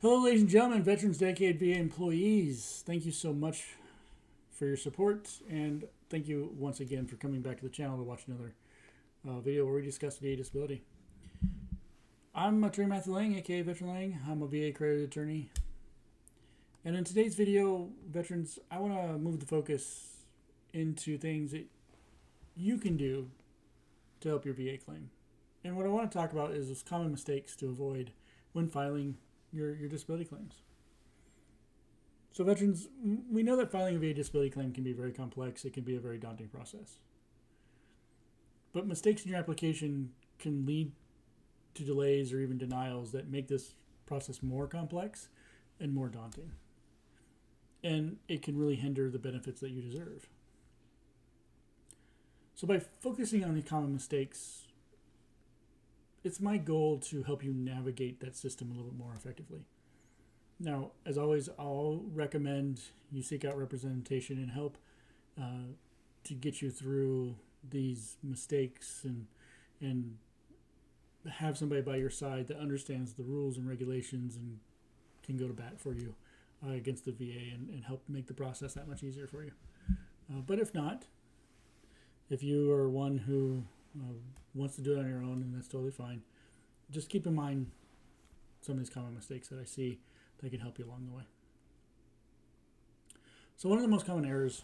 Hello, ladies and gentlemen, Veterans Dedicated VA employees. Thank you so much for your support, and thank you once again for coming back to the channel to watch another video where we discuss VA disability. I'm Attorney Matthew Lang, aka Veteran Lang. I'm a VA accredited attorney. And in today's video, veterans, I want to move the focus into things that you can do to help your VA claim. And what I want to talk about is those common mistakes to avoid when filing your disability claims. So veterans, we know that filing a VA disability claim can be very complex. It can be a very daunting process. But mistakes in your application can lead to delays or even denials that make this process more complex and more daunting. And it can really hinder the benefits that you deserve. So by focusing on the common mistakes, it's my goal to help you navigate that system a little bit more effectively. Now, as always, I'll recommend you seek out representation and help to get you through these mistakes and have somebody by your side that understands the rules and regulations and can go to bat for you against the VA and help make the process that much easier for you. But if not, if you are one who wants to do it on your own, and that's totally fine, just keep in mind some of these common mistakes that I see that can help you along the way. So one of the most common errors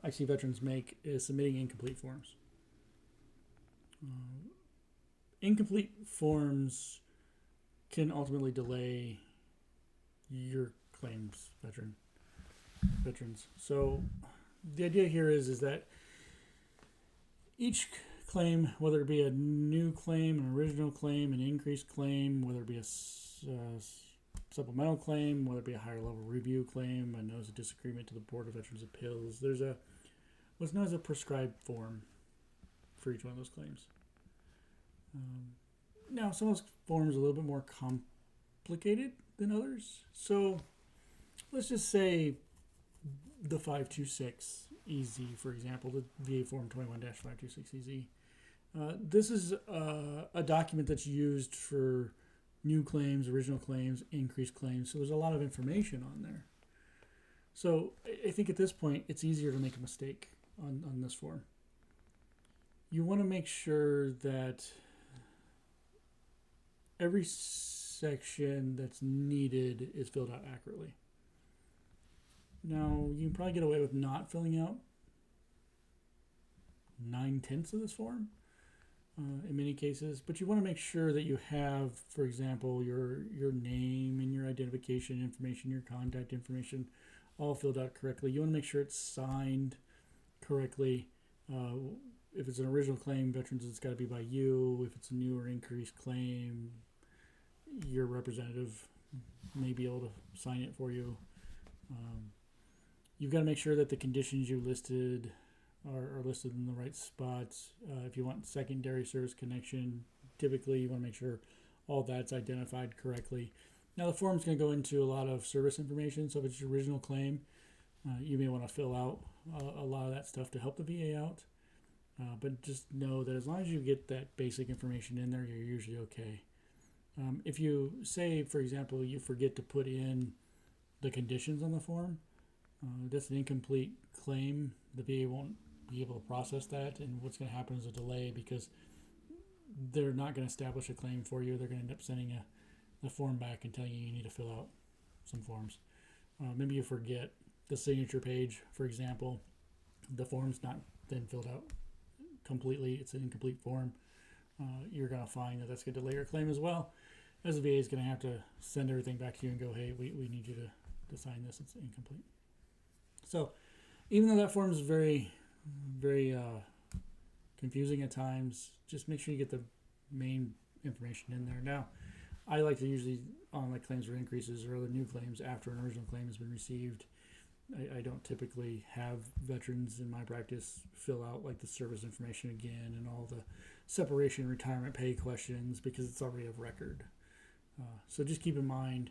I see veterans make is submitting incomplete forms. Incomplete forms can ultimately delay your claims, veterans. So the idea here is that each claim, whether it be a new claim, an original claim, an increased claim, whether it be a supplemental claim, whether it be a higher level review claim, a notice of disagreement to the Board of Veterans' Appeals, there's what's known as a prescribed form for each one of those claims. Now, some of those forms are a little bit more complicated than others. So let's just say the 526EZ, for example, the VA Form 21-526EZ. This is a document that's used for new claims, original claims, increased claims. So there's a lot of information on there. So I think at this point, it's easier to make a mistake on this form. You want to make sure that every section that's needed is filled out accurately. Now, you can probably get away with not filling out 9/10 of this form in many cases, but you want to make sure that you have, for example, your name and your identification information, your contact information, all filled out correctly. You want to make sure it's signed correctly. If it's an original claim, veterans, it's got to be by you. If it's a new or increased claim, your representative may be able to sign it for you. You've got to make sure that the conditions you listed are listed in the right spots. If you want secondary service connection, typically you want to make sure all that's identified correctly. Now the form's going to go into a lot of service information, so if it's your original claim, you may want to fill out a lot of that stuff to help the VA out. But just know that as long as you get that basic information in there, you're usually okay. If you say, for example, you forget to put in the conditions on the form, that's an incomplete claim. The VA won't be able to process that, and what's going to happen is a delay because they're not going to establish a claim for you. They're going to end up sending the form back and telling you need to fill out some forms. Maybe you forget the signature page, for example. The form's not then filled out completely. It's an incomplete form. You're going to find that that's going to delay your claim as well, as the VA is going to have to send everything back to you and go, hey, we need you to sign this. It's incomplete. So even though that form is very, very confusing at times, just make sure you get the main information in there. Now, I like to usually, on like claims for increases or other new claims after an original claim has been received, I don't typically have veterans in my practice fill out like the service information again and all the separation and retirement pay questions because it's already of record. So just keep in mind,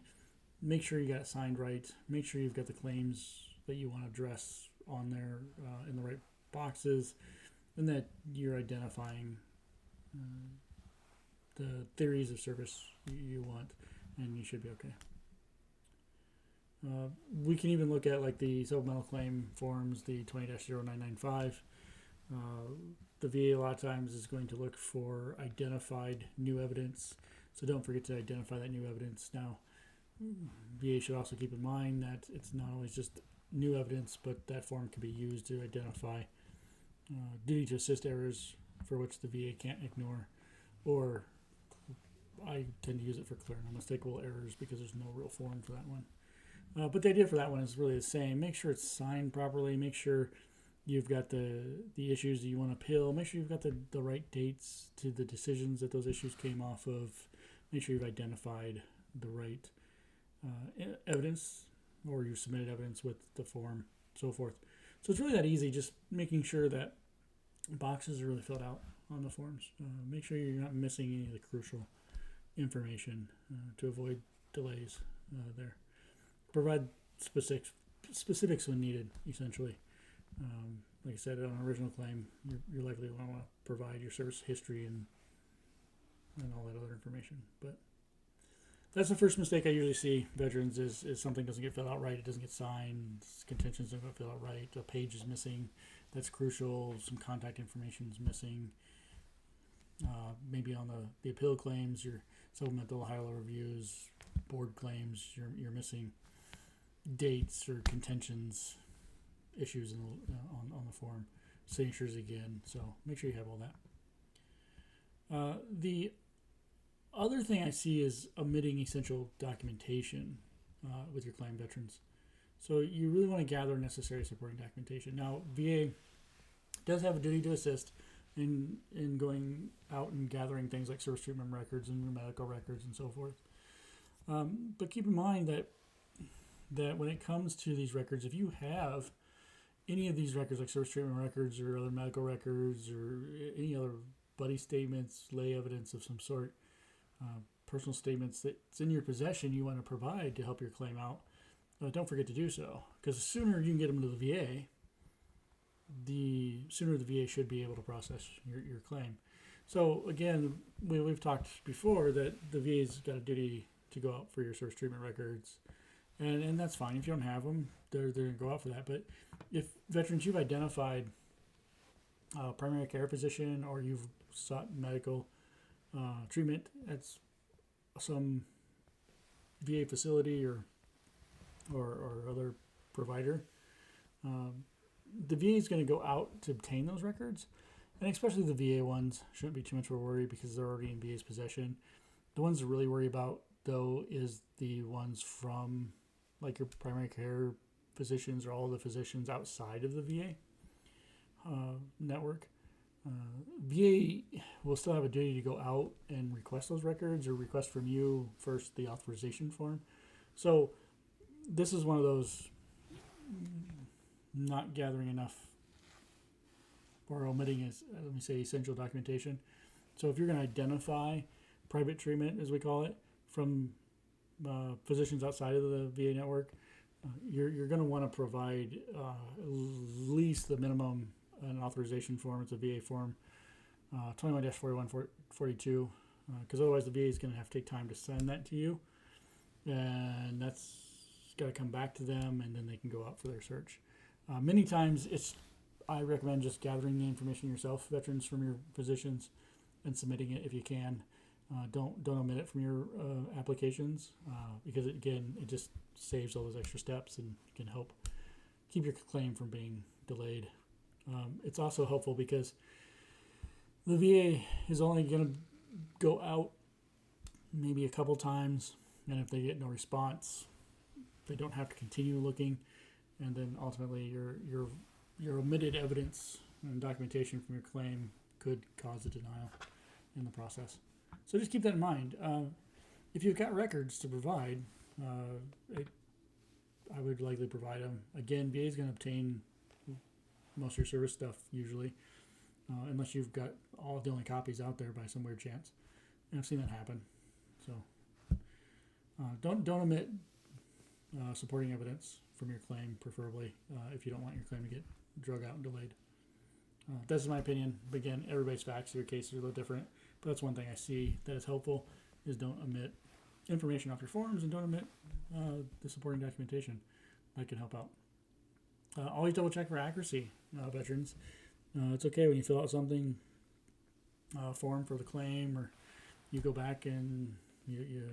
make sure you got it signed right. Make sure you've got the claims that you want to address on there in the right boxes, and that you're identifying the theories of service you want, and you should be okay. We can even look at like the supplemental claim forms, the 20-0995. The VA a lot of times is going to look for identified new evidence, so don't forget to identify that new evidence. Now, VA should also keep in mind that it's not always just new evidence, but that form can be used to identify duty to assist errors for which the VA can't ignore, or I tend to use it for clear and unmistakable errors because there's no real form for that one. But the idea for that one is really the same. Make sure it's signed properly. Make sure you've got the issues that you want to appeal. Make sure you've got the right dates to the decisions that those issues came off of. Make sure you've identified the right evidence, or you submitted evidence with the form, so forth. So it's really that easy, just making sure that boxes are really filled out on the forms. Make sure you're not missing any of the crucial information to avoid delays there. Provide specifics when needed, essentially. Like I said, on an original claim, you're likely to want to provide your service history and all that other information. But that's the first mistake I usually see veterans is something doesn't get filled out right, it doesn't get signed, contentions don't get filled out right, a page is missing, that's crucial, some contact information is missing. Maybe on the appeal claims, your supplemental high-level reviews, board claims, you're missing dates or contentions, issues on the form, signatures again. So make sure you have all that. The other thing I see is omitting essential documentation with your claim, veterans. So you really want to gather necessary supporting documentation. Now, VA does have a duty to assist in going out and gathering things like service treatment records and medical records and so forth. But keep in mind that when it comes to these records, if you have any of these records like service treatment records or other medical records or any other buddy statements, lay evidence of some sort, personal statements that's in your possession you want to provide to help your claim out, don't forget to do so. Because the sooner you can get them to the VA, the sooner the VA should be able to process your claim. So again, we've talked before that the VA's got a duty to go out for your service treatment records, and that's fine. If you don't have them, they're going to go out for that. But if veterans, you've identified a primary care physician or you've sought medical treatment at some VA facility or other provider, the VA is going to go out to obtain those records, and especially the VA ones shouldn't be too much of a worry because they're already in VA's possession. The ones to really worry about, though, is the ones from like your primary care physicians or all the physicians outside of the VA network. VA will still have a duty to go out and request those records or request from you first the authorization form. So this is one of those not gathering enough or omitting, essential documentation. So if you're going to identify private treatment, as we call it, from physicians outside of the VA network, you're going to want to provide at least the minimum an authorization form. It's a VA form, 21-4142, because otherwise the VA is going to have to take time to send that to you, and that's got to come back to them, and then they can go out for their search. Many times, I recommend just gathering the information yourself, veterans, from your physicians, and submitting it if you can. Don't omit it from your applications because it just saves all those extra steps and can help keep your claim from being delayed. It's also helpful because the VA is only going to go out maybe a couple times, and if they get no response, they don't have to continue looking, and then ultimately your omitted evidence and documentation from your claim could cause a denial in the process. So just keep that in mind. If you've got records to provide, I would likely provide them. Again, VA is going to obtain most of your service stuff usually, unless you've got all the only copies out there by some weird chance. And I've seen that happen. So don't omit supporting evidence from your claim, preferably, if you don't want your claim to get drug out and delayed. That's my opinion. But again, everybody's facts, your cases are a little different. But that's one thing I see that is helpful, is don't omit information off your forms and don't omit the supporting documentation. That can help out. Always double check for accuracy, veterans. It's okay when you fill out something, form for the claim, or you go back and you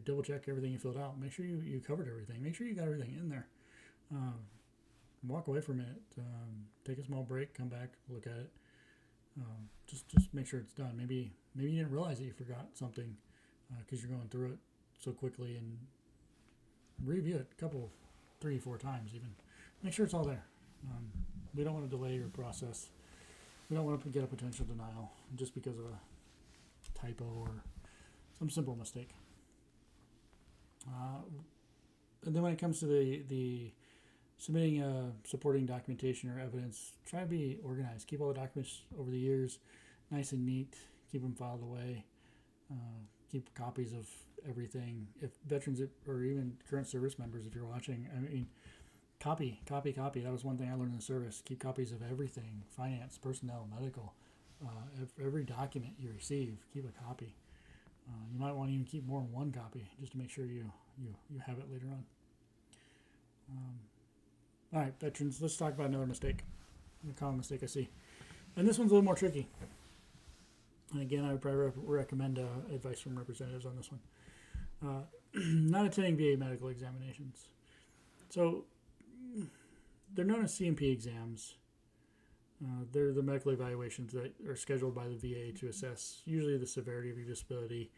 double check everything you filled out. Make sure you covered everything. Make sure you got everything in there. Walk away for a minute. Take a small break. Come back. Look at it. Just make sure it's done. Maybe you didn't realize that you forgot something because you're going through it so quickly, and review it a couple, 3, 4 times even. Make sure it's all there. We don't want to delay your process. We don't want to get a potential denial just because of a typo or some simple mistake. And then when it comes to the submitting supporting documentation or evidence, try to be organized. Keep all the documents over the years nice and neat. Keep them filed away. Keep copies of everything. If veterans or even current service members, if you're watching, I mean, copy. That was one thing I learned in the service. Keep copies of everything: finance, personnel, medical. Every document you receive, keep a copy. You might want to even keep more than one copy just to make sure you have it later on. All right, veterans, let's talk about another mistake. A common mistake I see. And this one's a little more tricky. And again, I would probably recommend advice from representatives on this one. Not attending VA medical examinations. So they're known as C&P exams. They're the medical evaluations that are scheduled by the VA to assess usually the severity of your disability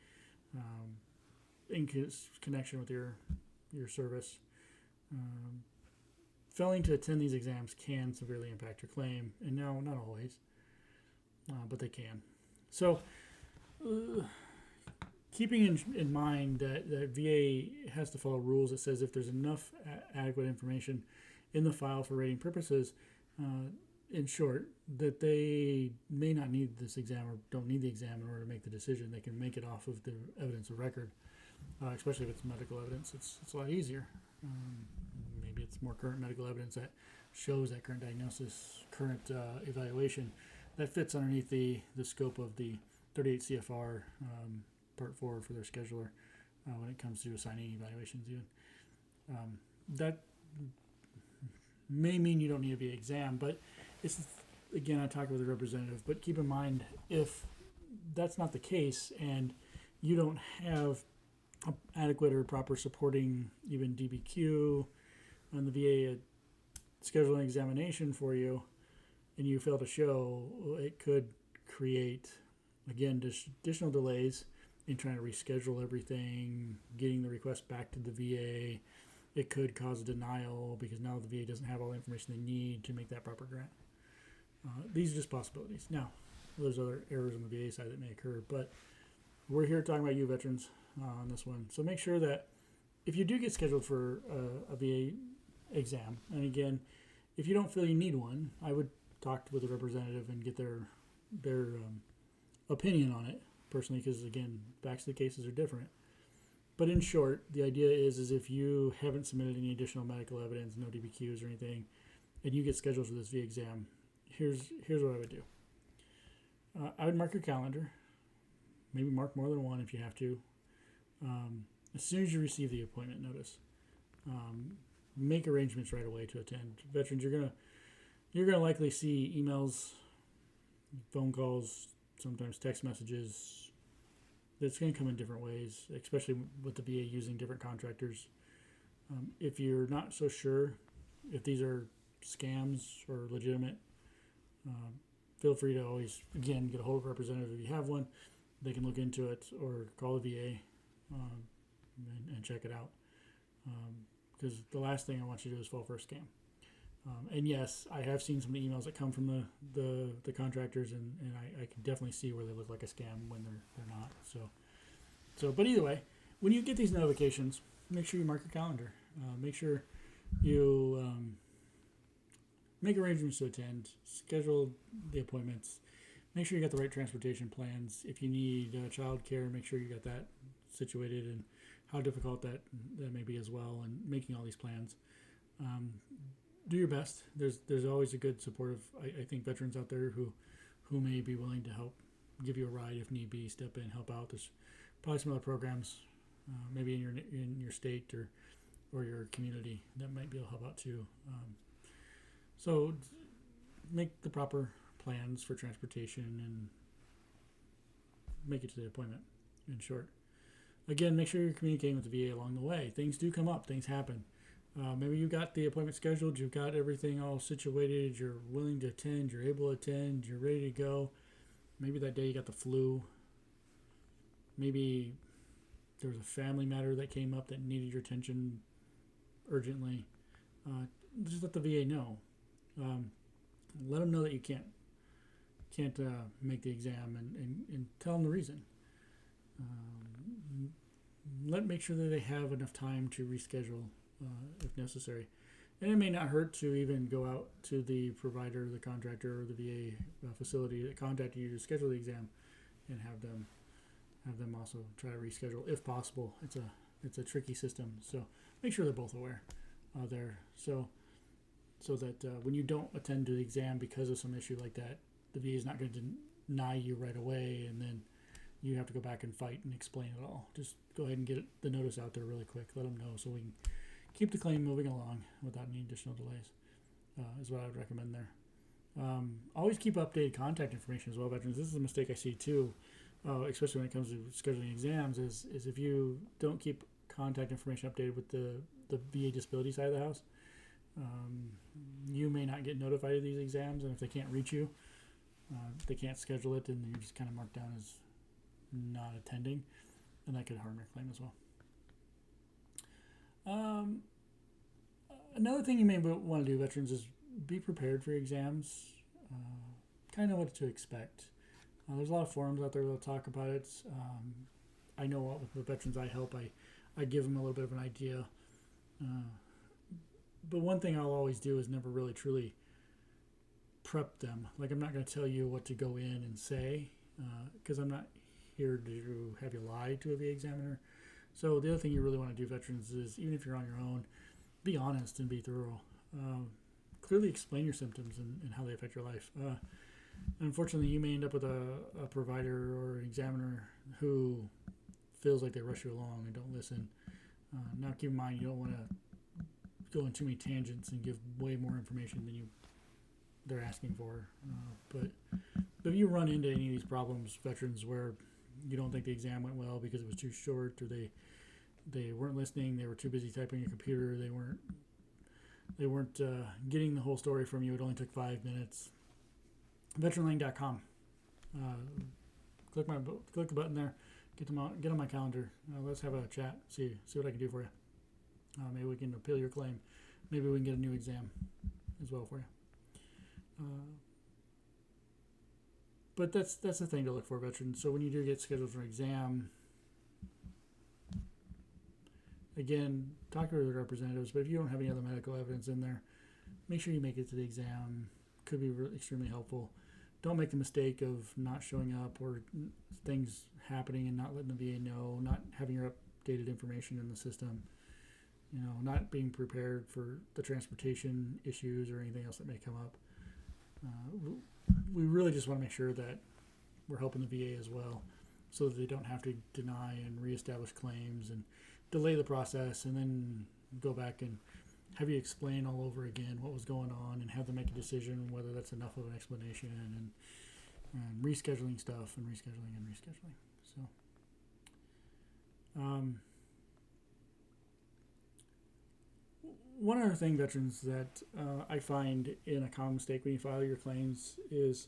in connection with your service. Failing to attend these exams can severely impact your claim, and no, not always, but they can. So, keeping in mind that VA has to follow rules that says if there's enough adequate information in the file for rating purposes, in short, that they may not need this exam or don't need the exam in order to make the decision. They can make it off of the evidence of record, especially if it's medical evidence. It's a lot easier. Maybe it's more current medical evidence that shows that current diagnosis, current evaluation that fits underneath the scope of the 38 CFR Part 4 for their scheduler when it comes to assigning evaluations even. That may mean you don't need a VA exam, but it's, again, I talked with a representative, but keep in mind if that's not the case and you don't have adequate or proper supporting even DBQ and the VA scheduling examination for you and you fail to show, it could create, again, additional delays in trying to reschedule everything, getting the request back to the VA. It could cause a denial because now the VA doesn't have all the information they need to make that proper grant. These are just possibilities. Now, there's other errors on the VA side that may occur, but we're here talking about you veterans on this one. So make sure that if you do get scheduled for a VA exam, and again, if you don't feel you need one, I would talk with a representative and get their opinion on it personally, because again, backs of the cases are different. But in short, the idea is if you haven't submitted any additional medical evidence, no DBQs or anything, and you get scheduled for this VA exam, here's what I would do. I would mark your calendar. Maybe mark more than one if you have to. As soon as you receive the appointment notice, make arrangements right away to attend. Veterans, you're gonna likely see emails, phone calls, sometimes text messages. That's going to come in different ways, especially with the VA using different contractors. If you're not so sure if these are scams or legitimate, feel free to always, again, get a hold of a representative if you have one. They can look into it or call the VA and check it out. Because the last thing I want you to do is fall for a scam. And yes, I have seen some of the emails that come from the contractors, and I can definitely see where they look like a scam when they're not. So, but either way, when you get these notifications, make sure you mark your calendar. Make sure you make arrangements to attend, schedule the appointments, make sure you got the right transportation plans. If you need child care, make sure you got that situated, and how difficult that may be as well, and making all these plans. Do your best. There's always a good supportive, I think, veterans out there who may be willing to help give you a ride if need be, step in, help out. There's probably some other programs maybe in your state or your community that might be able to help out too. So make the proper plans for transportation and make it to the appointment. In short, again, make sure you're communicating with the VA along the way. Things do come up, things happen. Maybe you got the appointment scheduled, you've got everything all situated, you're willing to attend, you're able to attend, you're ready to go. Maybe that day you got the flu. Maybe there was a family matter that came up that needed your attention urgently. Just let the VA know. Let them know that you can't make the exam and tell them the reason. Make sure that they have enough time to reschedule if necessary. And it may not hurt to even go out to the provider, the contractor, or the VA facility that contacted you to schedule the exam, and have them also try to reschedule if possible. It's a tricky system, so make sure they're both aware there. So that when you don't attend to the exam because of some issue like that, the VA is not going to deny you right away, and then you have to go back and fight and explain it all. Just go ahead and get the notice out there really quick. Let them know so we can keep the claim moving along without any additional delays, is what I would recommend there. Always keep updated contact information as well, veterans. This is a mistake I see too, especially when it comes to scheduling exams, is if you don't keep contact information updated with the VA disability side of the house, you may not get notified of these exams, and if they can't reach you, they can't schedule it, and you're just kind of marked down as not attending, and that could harm your claim as well. Another thing you may want to do, veterans, is be prepared for your exams. Kind of know what to expect. There's a lot of forums out there that'll talk about it. I know with the veterans I help, I give them a little bit of an idea. But one thing I'll always do is never really truly prep them. Like, I'm not going to tell you what to go in and say, because I'm not here to have you lie to a VA examiner. So the other thing you really want to do, veterans, is even if you're on your own, be honest and be thorough. Clearly explain your symptoms and how they affect your life. Unfortunately, you may end up with a provider or an examiner who feels like they rush you along and don't listen. Now, keep in mind, you don't want to go on too many tangents and give way more information than they're asking for. But if you run into any of these problems, veterans, where you don't think the exam went well because it was too short, or they weren't listening, they were too busy typing on a computer, they weren't getting the whole story from you, it only took 5 minutes, veteranlane.com. Click the button there, get on my calendar. Let's have a chat, see what I can do for you. Maybe we can appeal your claim. Maybe we can get a new exam as well for you. But that's the thing to look for, veterans. So when you do get scheduled for an exam, again, talk to the representatives. But if you don't have any other medical evidence in there, make sure you make it to the exam. Could be extremely helpful. Don't make the mistake of not showing up, or things happening and not letting the VA know, not having your updated information in the system, not being prepared for the transportation issues or anything else that may come up. We really just want to make sure that we're helping the VA as well, so that they don't have to deny and reestablish claims and delay the process, and then go back and have you explain all over again what was going on, and have them make a decision whether that's enough of an explanation, and rescheduling stuff and rescheduling. So one other thing, veterans, that I find in a common mistake when you file your claims is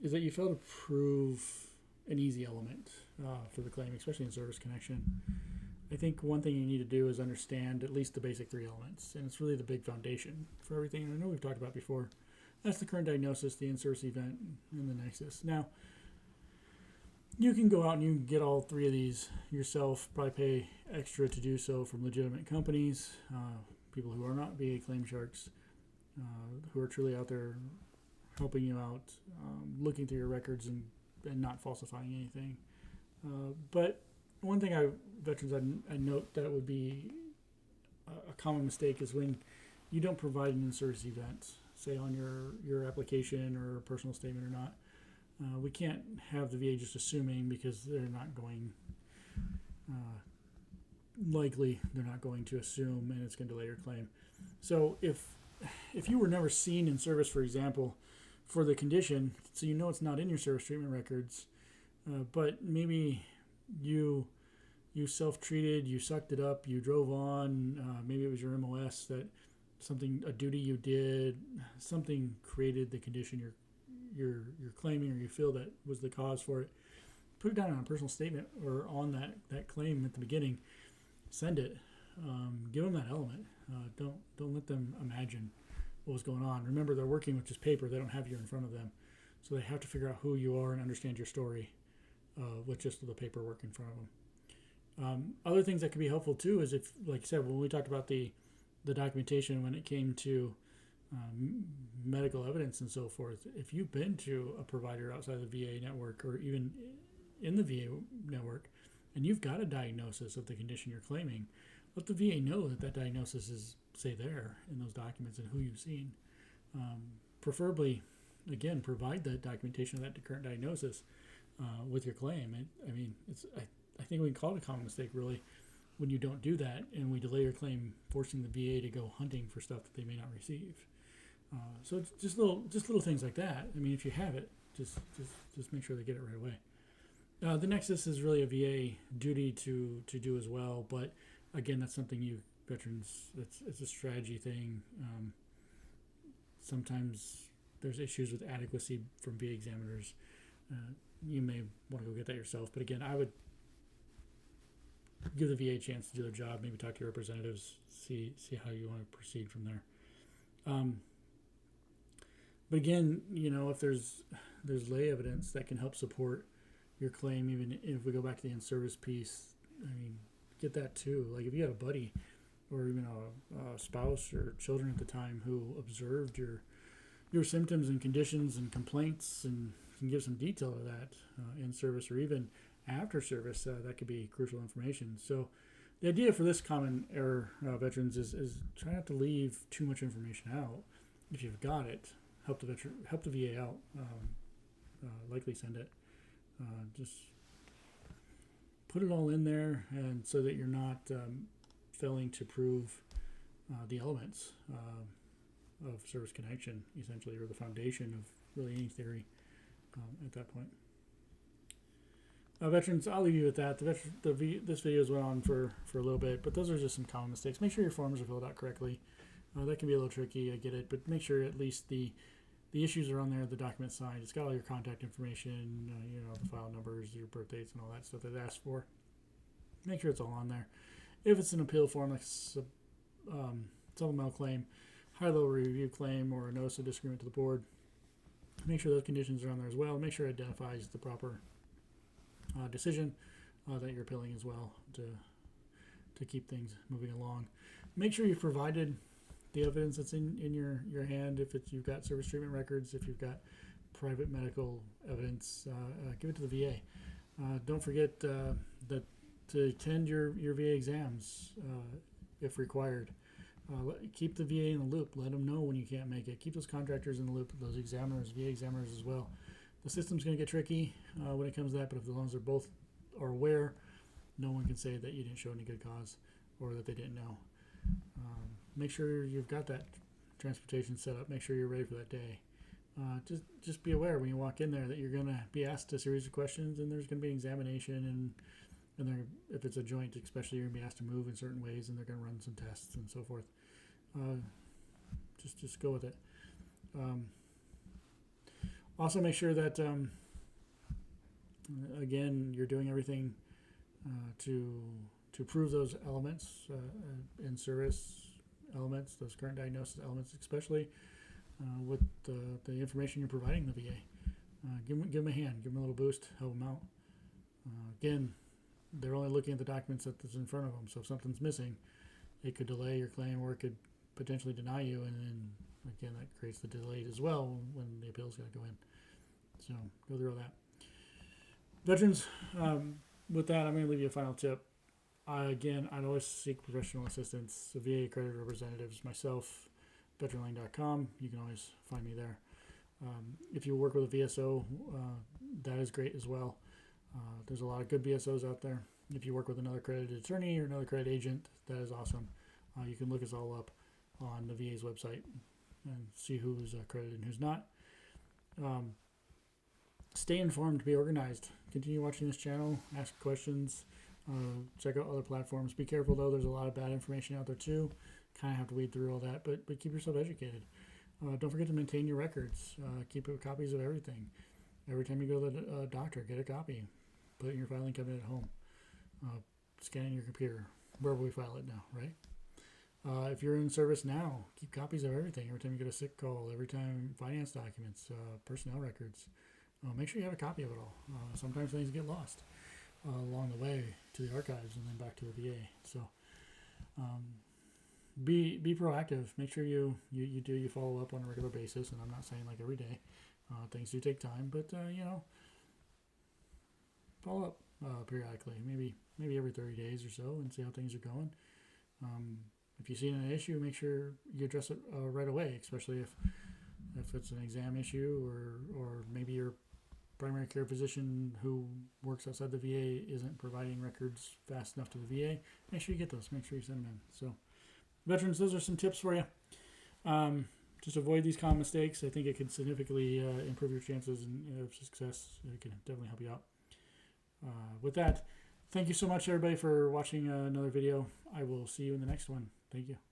that you fail to prove an easy element for the claim, especially in service connection. I think one thing you need to do is understand at least the basic 3 elements, and it's really the big foundation for everything. And I know we've talked about before. That's the current diagnosis, the in-service event, and the nexus. Now, you can go out and you can get all 3 of these yourself, probably pay extra to do so from legitimate companies, people who are not VA claim sharks, who are truly out there helping you out, looking through your records and not falsifying anything. But one thing veterans, I note that would be a common mistake is when you don't provide an in-service event, say on your application or personal statement or not. We can't have the VA just assuming, because they're not going likely they're not going to assume, and it's going to delay your claim. So if you were never seen in service, for example, for the condition, so you know it's not in your service treatment records, but maybe you self-treated, you sucked it up, you drove on, maybe it was your MOS that a duty you did, something created the condition you're claiming, or you feel that was the cause for it. Put it down on a personal statement or on that claim at the beginning. Send it. Give them that element. Don't let them imagine what was going on. Remember, they're working with just paper. They don't have you in front of them, so they have to figure out who you are and understand your story with just the paperwork in front of them. Other things that could be helpful too is if, like I said, when we talked about the documentation when it came to medical evidence and so forth, if you've been to a provider outside of the VA network or even in the VA network and you've got a diagnosis of the condition you're claiming, let the VA know that diagnosis is, say, there in those documents and who you've seen. Preferably, again, provide the documentation of that current diagnosis with your claim. I think we can call it a common mistake, really, when you don't do that and we delay your claim, forcing the VA to go hunting for stuff that they may not receive. So it's just little things like that. I mean, if you have it, just make sure they get it right away. The Nexus is really a VA duty to do as well, but again, that's something you veterans. It's a strategy thing. Sometimes there's issues with adequacy from VA examiners. You may want to go get that yourself, but again, I would give the VA a chance to do their job. Maybe talk to your representatives, see how you want to proceed from there. But again, if there's lay evidence that can help support your claim, even if we go back to the in-service piece, I mean, get that too. Like if you had a buddy or even a spouse or children at the time who observed your symptoms and conditions and complaints and can give some detail of that in service or even after service, that could be crucial information. So the idea for this common error veterans is try not to leave too much information out. If you've got it, help the VA out. Likely send it. Just put it all in there, and so that you're not failing to prove the elements of service connection, essentially, or the foundation of really any theory at that point. Veterans, I'll leave you with that. This video has went on for a little bit, but those are just some common mistakes. Make sure your forms are filled out correctly. That can be a little tricky, I get it, but make sure at least the issues are on there, the document side. It's got all your contact information, the file numbers, your birth dates, and all that stuff that it asks for. Make sure it's all on there. If it's an appeal form, like supplemental claim, high-level review claim, or a notice of disagreement to the board, make sure those conditions are on there as well. Make sure it identifies the proper decision that you're appealing as well to keep things moving along. Make sure you've provided the evidence that's in your hand. If you've got service treatment records, if you've got private medical evidence, give it to the VA. Don't forget that to attend your VA exams if required. Keep the VA in the loop. Let them know when you can't make it. Keep those contractors in the loop, those examiners, VA examiners as well. The system's going to get tricky when it comes to that, but as long as they're both are aware, no one can say that you didn't show any good cause or that they didn't know. Make sure you've got that transportation set up. Make sure you're ready for that day. Just be aware when you walk in there that you're going to be asked a series of questions, and there's going to be an examination, and if it's a joint especially, you're going to be asked to move in certain ways, and they're going to run some tests and so forth. Just go with it. Also make sure that again, you're doing everything to prove those elements in service elements, those current diagnosis elements, especially with the information you're providing the VA. Give them a hand, give them a little boost, help them out. Again, they're only looking at the documents that's in front of them, so if something's missing, it could delay your claim or it could potentially deny you, and then again that creates the delay as well when the appeal's got to go in. So go through all that. Veterans, with that, I'm going to leave you a final tip. Again, I'd always seek professional assistance. The VA accredited representatives, myself, veteranlane.com. You can always find me there. If you work with a VSO, that is great as well. There's a lot of good VSOs out there. If you work with another accredited attorney or another accredited agent, that is awesome. You can look us all up on the VA's website and see who's accredited and who's not. Stay informed, be organized. Continue watching this channel, ask questions, check out other platforms. Be careful though, there's a lot of bad information out there too. Kind of have to weed through all that, but keep yourself educated. Don't forget to maintain your records. Keep copies of everything. Every time you go to the doctor, get a copy. Put it in your filing cabinet at home. Scan it in your computer, wherever we file it now, right? If you're in service now, keep copies of everything. Every time you get a sick call, every time finance documents, personnel records, make sure you have a copy of it all. Sometimes things get lost along the way to the archives and then back to the VA. So be proactive. Make sure you follow up on a regular basis. And I'm not saying like every day. Things do take time, but follow up periodically. Maybe every 30 days or so, and see how things are going. If you see an issue, make sure you address it right away, especially if it's an exam issue or maybe your primary care physician who works outside the VA isn't providing records fast enough to the VA. Make sure you get those. Make sure you send them in. So, veterans, those are some tips for you. Just avoid these common mistakes. I think it can significantly improve your chances of success. It can definitely help you out. With that, thank you so much, everybody, for watching another video. I will see you in the next one. Thank you.